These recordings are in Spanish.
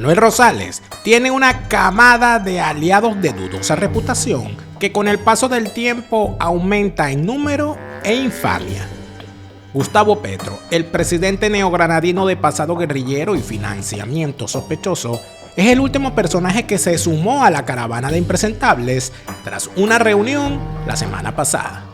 Manuel Rosales tiene una camada de aliados de dudosa reputación que con el paso del tiempo aumenta en número e infamia. Gustavo Petro, el presidente neogranadino de pasado guerrillero y financiamiento sospechoso, es el último personaje que se sumó a la caravana de impresentables tras una reunión la semana pasada.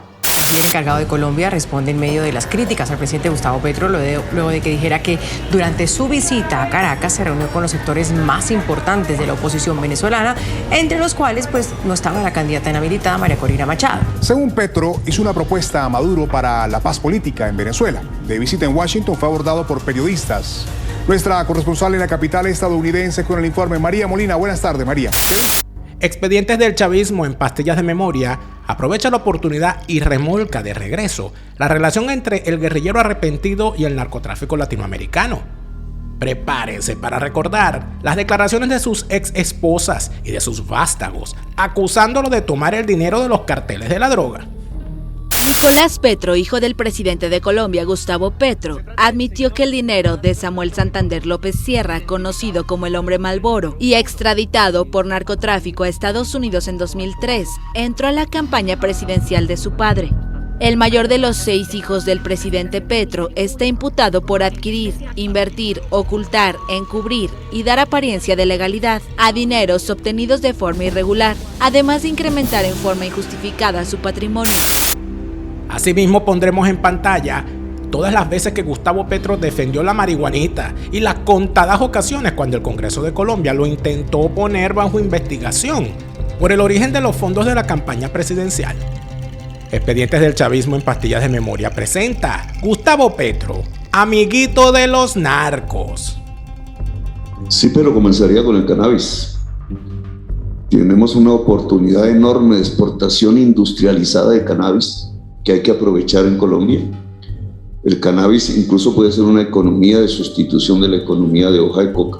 El encargado de Colombia responde en medio de las críticas al presidente Gustavo Petro luego de que dijera que durante su visita a Caracas se reunió con los sectores más importantes de la oposición venezolana, entre los cuales no estaba la candidata inhabilitada María Corina Machado. Según Petro, hizo una propuesta a Maduro para la paz política en Venezuela. De visita en Washington fue abordado por periodistas. Nuestra corresponsal en la capital estadounidense con el informe, María Molina. Buenas tardes, María. Expedientes del chavismo en pastillas de memoria aprovecha la oportunidad y remolca de regreso la relación entre el guerrillero arrepentido y el narcotráfico latinoamericano. Prepárense para recordar las declaraciones de sus ex esposas y de sus vástagos, acusándolo de tomar el dinero de los carteles de la droga. Nicolás Petro, hijo del presidente de Colombia, Gustavo Petro, admitió que el dinero de Samuel Santander López Sierra, conocido como el Hombre Malboro y extraditado por narcotráfico a Estados Unidos en 2003, entró a la campaña presidencial de su padre. El mayor de los 6 hijos del presidente Petro está imputado por adquirir, invertir, ocultar, encubrir y dar apariencia de legalidad a dineros obtenidos de forma irregular, además de incrementar en forma injustificada su patrimonio. Asimismo, pondremos en pantalla todas las veces que Gustavo Petro defendió la marihuanita y las contadas ocasiones cuando el Congreso de Colombia lo intentó poner bajo investigación por el origen de los fondos de la campaña presidencial. Expedientes del chavismo en pastillas de memoria presenta Gustavo Petro, amiguito de los narcos. Sí, pero comenzaría con el cannabis. Tenemos una oportunidad enorme de exportación industrializada de cannabis que hay que aprovechar en Colombia. El cannabis incluso puede ser una economía de sustitución de la economía de hoja de coca.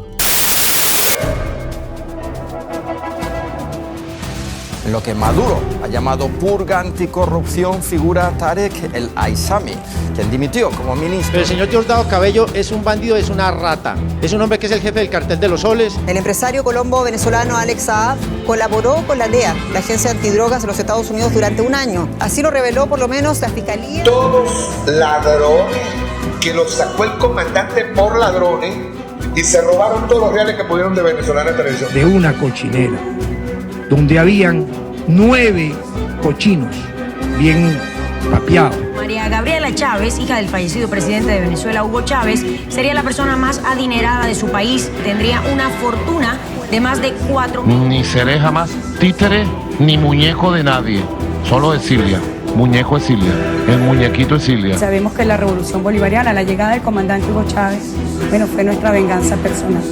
En lo que Maduro ha llamado purga anticorrupción figura Tarek El Aissami, quien dimitió como ministro. Pero el señor Diosdado Cabello es un bandido, es una rata. Es un hombre que es el jefe del cartel de los soles. El empresario colombo-venezolano Alex Saab colaboró con la DEA, la agencia antidrogas de los Estados Unidos, durante un año. Así lo reveló por lo menos la fiscalía. Todos ladrones, que los sacó el comandante por ladrones y se robaron todos los reales que pudieron de Venezolana Televisión. De una cochinera, donde habían 9 cochinos bien papeados. María Gabriela Chávez, hija del fallecido presidente de Venezuela, Hugo Chávez, sería la persona más adinerada de su país. Tendría una fortuna de más de 4 millones. Ni seré jamás títere ni muñeco de nadie, solo de Silvia. Muñeco es Silvia, el muñequito es Silvia. Sabemos que la revolución bolivariana, la llegada del comandante Hugo Chávez, fue nuestra venganza personal.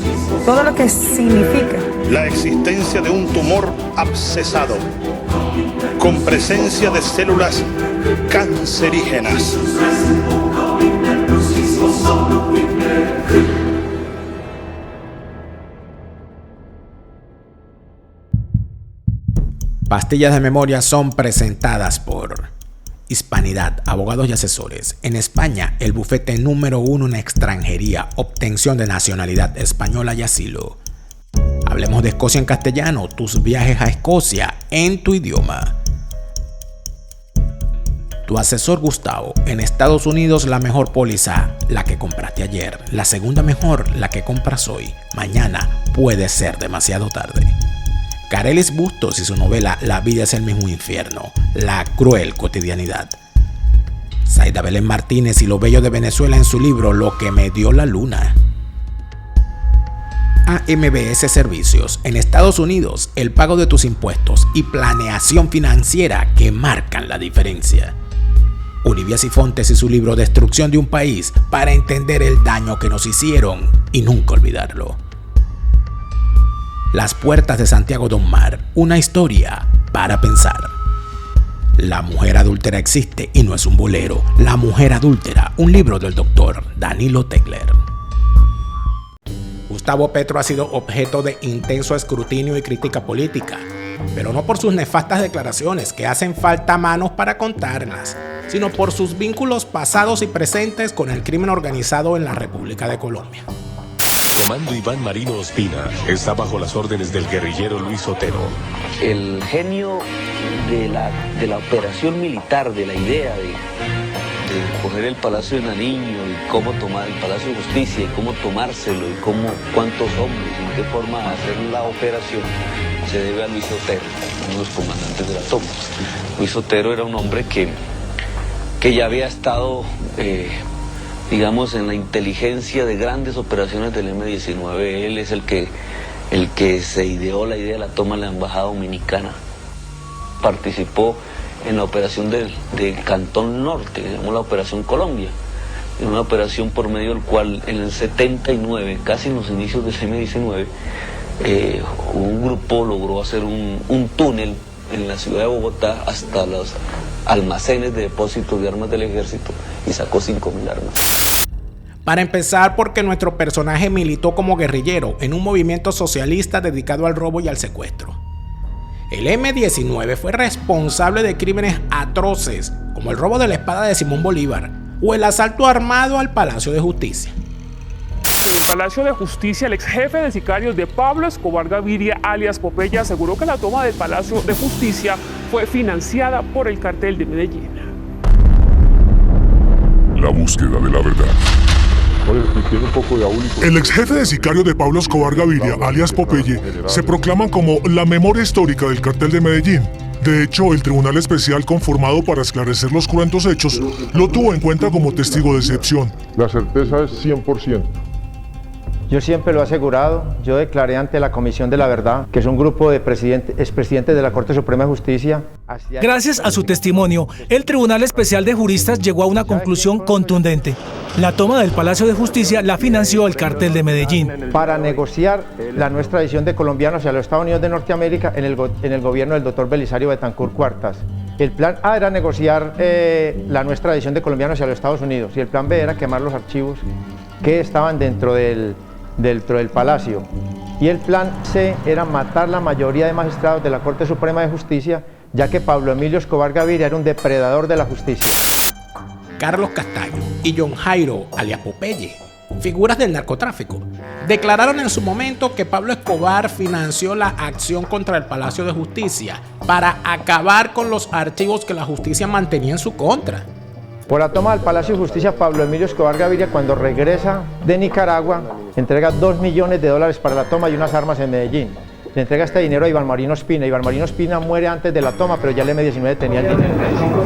Todo lo que significa la existencia de un tumor abscesado con presencia de células cancerígenas. Pastillas de memoria son presentadas por Hispanidad, abogados y asesores. En España, el bufete número 1 en extranjería, obtención de nacionalidad española y asilo. Hablemos de Escocia en castellano, tus viajes a Escocia en tu idioma. Tu asesor Gustavo, en Estados Unidos la mejor póliza, la que compraste ayer. La segunda mejor, la que compras hoy. Mañana puede ser demasiado tarde. Carelis Bustos y su novela La vida es el mismo infierno, la cruel cotidianidad. Zaida Belén Martínez y lo bello de Venezuela en su libro Lo que me dio la luna. AMBS Servicios, en Estados Unidos, el pago de tus impuestos y planeación financiera que marcan la diferencia. Olivia Sifontes y su libro Destrucción de un país para entender el daño que nos hicieron y nunca olvidarlo. Las puertas de Santiago Don Mar, una historia para pensar. La mujer adúltera existe y no es un bolero. La mujer adúltera, un libro del doctor Danilo Tegler. Gustavo Petro ha sido objeto de intenso escrutinio y crítica política, pero no por sus nefastas declaraciones, que hacen falta manos para contarlas, sino por sus vínculos pasados y presentes con el crimen organizado en la República de Colombia. Comando Iván Marino Ospina está bajo las órdenes del guerrillero Luis Otero. El genio de la operación militar, de la idea de coger el Palacio de Nariño y cómo tomar el Palacio de Justicia y cómo tomárselo y cuántos hombres y en qué forma hacer la operación, se debe a Luis Otero, uno de los comandantes de la toma. Luis Otero era un hombre que ya había estado, digamos, en la inteligencia de grandes operaciones del M-19. Él es el que se ideó la idea de la toma de la embajada dominicana. Participó en la operación del Cantón Norte, que se llamó la Operación Colombia, en una operación por medio del cual en el 79, casi en los inicios del M-19, un grupo logró hacer un túnel en la ciudad de Bogotá hasta los almacenes de depósitos de armas del ejército y sacó 5.000 armas. Para empezar, porque nuestro personaje militó como guerrillero en un movimiento socialista dedicado al robo y al secuestro. El M-19 fue responsable de crímenes atroces, como el robo de la espada de Simón Bolívar o el asalto armado al Palacio de Justicia. En el Palacio de Justicia, el ex jefe de sicarios de Pablo Escobar Gaviria, alias Popeye, aseguró que la toma del Palacio de Justicia fue financiada por el cartel de Medellín. La búsqueda de la verdad. El ex jefe de sicario de Pablo Escobar Gaviria, alias Popeye, se proclama como la memoria histórica del cartel de Medellín. De hecho, el Tribunal Especial conformado para esclarecer los cruentos hechos lo tuvo en cuenta como testigo de excepción. La certeza es 100%. Yo siempre lo he asegurado, yo declaré ante la Comisión de la Verdad, que es un grupo de expresidentes de la Corte Suprema de Justicia. Gracias a su testimonio, el Tribunal Especial de Juristas llegó a una conclusión contundente. La toma del Palacio de Justicia la financió el cartel de Medellín. Para negociar la nuestra adición de colombianos hacia los Estados Unidos de Norteamérica en el gobierno del doctor Belisario Betancourt Cuartas. El plan A era negociar la nuestra adición de colombianos hacia los Estados Unidos y el plan B era quemar los archivos que estaban dentro del Palacio. Y el plan C era matar la mayoría de magistrados de la Corte Suprema de Justicia, ya que Pablo Emilio Escobar Gaviria era un depredador de la justicia. Carlos Castaño y John Jairo, alias Popeye, figuras del narcotráfico, declararon en su momento que Pablo Escobar financió la acción contra el Palacio de Justicia para acabar con los archivos que la justicia mantenía en su contra. Por la toma del Palacio de Justicia, Pablo Emilio Escobar Gaviria, cuando regresa de Nicaragua, entrega $2 millones para la toma y unas armas en Medellín. Le entrega este dinero a Iván Marino Ospina. Iván Marino Ospina muere antes de la toma, pero ya el M-19 tenía el dinero.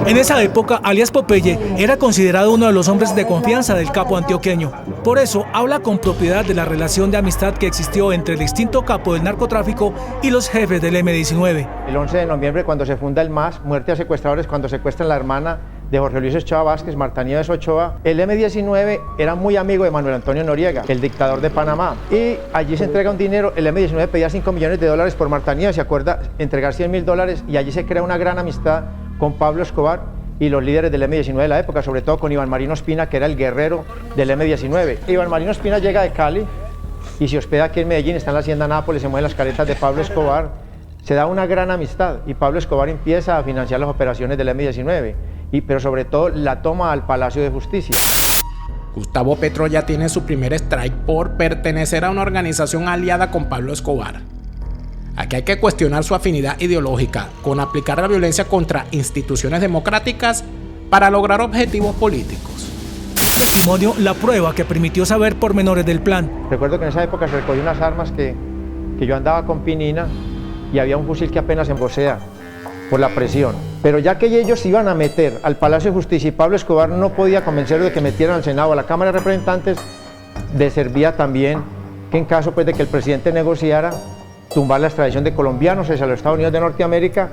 En esa época, alias Popeye era considerado uno de los hombres de confianza del capo antioqueño. Por eso, habla con propiedad de la relación de amistad que existió entre el distinto capo del narcotráfico y los jefes del M-19. El 11 de noviembre, cuando se funda el MAS, muerte a secuestradores, cuando secuestran la hermana de Jorge Luis Ochoa Vázquez, Marta Nieves Ochoa, el M-19 era muy amigo de Manuel Antonio Noriega, el dictador de Panamá. Y allí se entrega un dinero, el M-19 pedía $5 millones por Marta Nieves, se acuerda entregar $100.000 y allí se crea una gran amistad con Pablo Escobar y los líderes del M-19 de la época, sobre todo con Iván Marino Ospina, que era el guerrero del M-19. Iván Marino Ospina llega de Cali y se hospeda aquí en Medellín, está en la hacienda Nápoles, se mueven las caretas de Pablo Escobar. Se da una gran amistad y Pablo Escobar empieza a financiar las operaciones del M-19. Pero sobre todo la toma al Palacio de Justicia. Gustavo Petro ya tiene su primer strike por pertenecer a una organización aliada con Pablo Escobar. Aquí hay que cuestionar su afinidad ideológica con aplicar la violencia contra instituciones democráticas para lograr objetivos políticos. El testimonio, la prueba que permitió saber pormenores del plan. Recuerdo que en esa época se recogió unas armas que yo andaba con Pinina y había un fusil que apenas embocea por la presión. Pero ya que ellos iban a meter al Palacio de Justicia y Pablo Escobar no podía convencerlos de que metieran al Senado, a la Cámara de Representantes, le servía también que en caso pues, de que el presidente negociara, tumbar la extradición de colombianos hacia los Estados Unidos de Norteamérica.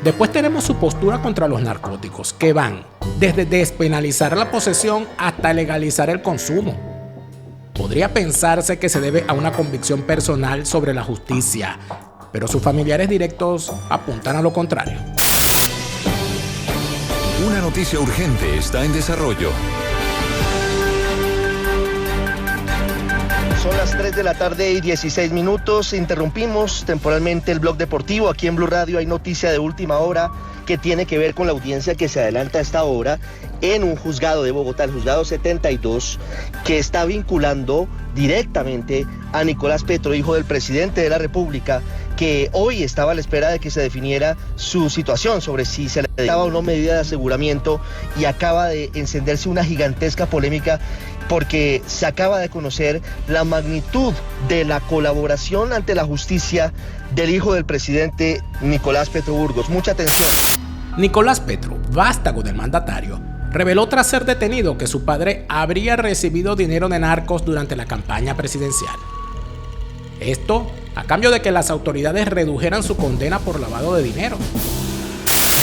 Después tenemos su postura contra los narcóticos, que van desde despenalizar la posesión hasta legalizar el consumo. Podría pensarse que se debe a una convicción personal sobre la justicia, pero sus familiares directos apuntan a lo contrario. Una noticia urgente está en desarrollo. Son las 3 de la tarde y 16 minutos. Interrumpimos temporalmente el blog deportivo. Aquí en Blue Radio hay noticia de última hora que tiene que ver con la audiencia que se adelanta a esta hora en un juzgado de Bogotá, el juzgado 72, que está vinculando directamente a Nicolás Petro, hijo del presidente de la República, que hoy estaba a la espera de que se definiera su situación sobre si se le daba o no medida de aseguramiento, y acaba de encenderse una gigantesca polémica porque se acaba de conocer la magnitud de la colaboración ante la justicia del hijo del presidente Nicolás Petro Burgos. Mucha atención. Nicolás Petro, vástago del mandatario, reveló tras ser detenido que su padre habría recibido dinero de narcos durante la campaña presidencial. Esto a cambio de que las autoridades redujeran su condena por lavado de dinero.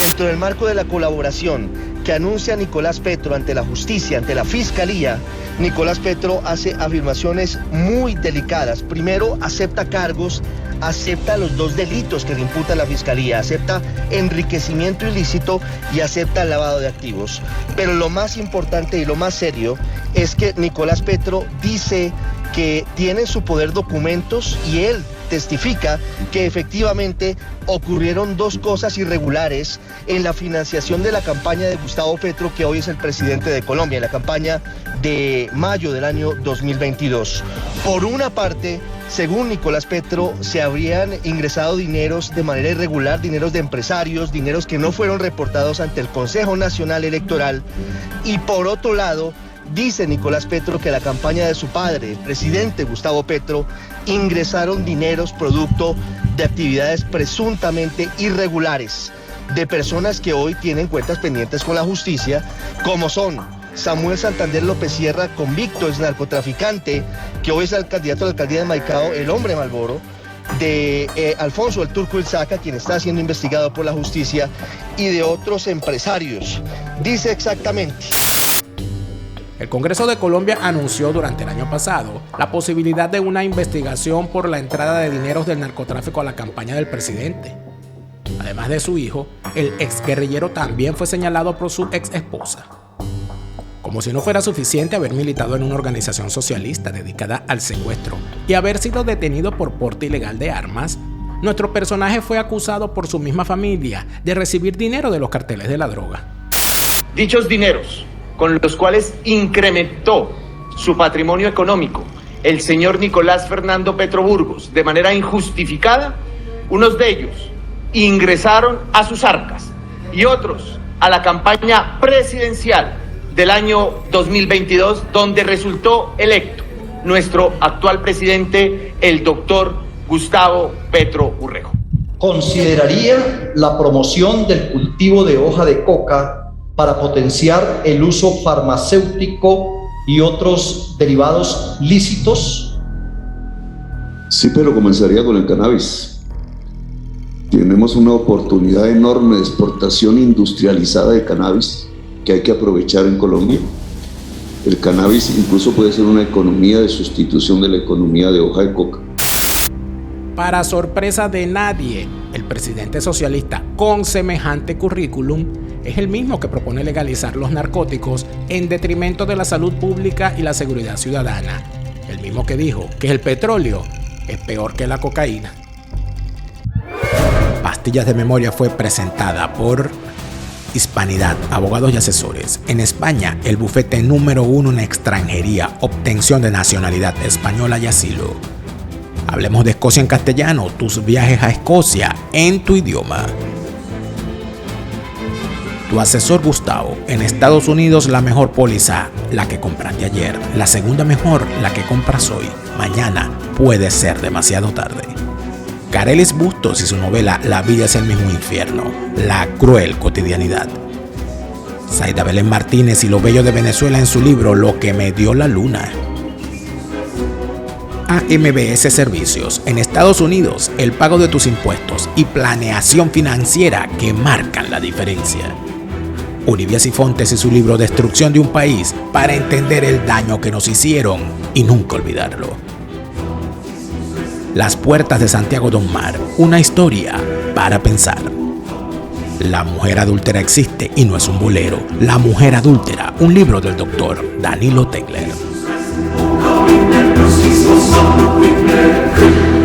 Dentro del marco de la colaboración que anuncia Nicolás Petro ante la justicia, ante la fiscalía, Nicolás Petro hace afirmaciones muy delicadas. Primero, acepta cargos, acepta los 2 delitos que le imputa la fiscalía, acepta enriquecimiento ilícito y acepta el lavado de activos. Pero lo más importante y lo más serio es que Nicolás Petro dice que tiene en su poder documentos y él testifica que efectivamente ocurrieron 2 cosas irregulares en la financiación de la campaña de Gustavo Petro, que hoy es el presidente de Colombia, en la campaña de mayo del año 2022. Por una parte, según Nicolás Petro, se habrían ingresado dineros de manera irregular, dineros de empresarios, dineros que no fueron reportados ante el Consejo Nacional Electoral, y por otro lado, dice Nicolás Petro que la campaña de su padre, el presidente Gustavo Petro, ingresaron dineros producto de actividades presuntamente irregulares de personas que hoy tienen cuentas pendientes con la justicia, como son Samuel Santander López Sierra, convicto ex narcotraficante, que hoy es el candidato a la alcaldía de Maicao, el hombre Malboro, de Alfonso el Turco Ilzaca, quien está siendo investigado por la justicia, y de otros empresarios. Dice exactamente: el Congreso de Colombia anunció durante el año pasado la posibilidad de una investigación por la entrada de dineros del narcotráfico a la campaña del presidente. Además de su hijo, el exguerrillero también fue señalado por su ex esposa. Como si no fuera suficiente haber militado en una organización socialista dedicada al secuestro y haber sido detenido por porte ilegal de armas, nuestro personaje fue acusado por su misma familia de recibir dinero de los carteles de la droga. Dichos dineros, con los cuales incrementó su patrimonio económico el señor Nicolás Fernando Petro Burgos de manera injustificada, unos de ellos ingresaron a sus arcas y otros a la campaña presidencial del año 2022, donde resultó electo nuestro actual presidente, el doctor Gustavo Petro Urrego. Consideraría la promoción del cultivo de hoja de coca para potenciar el uso farmacéutico y otros derivados lícitos? Sí, pero comenzaría con el cannabis. Tenemos una oportunidad enorme de exportación industrializada de cannabis que hay que aprovechar en Colombia. El cannabis incluso puede ser una economía de sustitución de la economía de hoja de coca. Para sorpresa de nadie, el presidente socialista con semejante currículum es el mismo que propone legalizar los narcóticos en detrimento de la salud pública y la seguridad ciudadana. El mismo que dijo que el petróleo es peor que la cocaína. Pastillas de Memoria fue presentada por Hispanidad, abogados y asesores. En España, el bufete número 1 en extranjería, obtención de nacionalidad española y asilo. Hablemos de Escocia en castellano, tus viajes a Escocia en tu idioma. Tu asesor Gustavo, en Estados Unidos la mejor póliza, la que compraste ayer. La segunda mejor, la que compras hoy. Mañana puede ser demasiado tarde. Carelis Bustos y su novela La vida es el mismo infierno, la cruel cotidianidad. Zaida Belén Martínez y lo bello de Venezuela en su libro Lo que me dio la luna. AMBS Servicios, en Estados Unidos, el pago de tus impuestos y planeación financiera que marcan la diferencia. Uribia Sifontes y su libro Destrucción de un país para entender el daño que nos hicieron y nunca olvidarlo. Las puertas de Santiago Don Mar, una historia para pensar. La mujer adúltera existe y no es un bolero. La mujer adúltera, un libro del doctor Danilo Tegler. This is for something that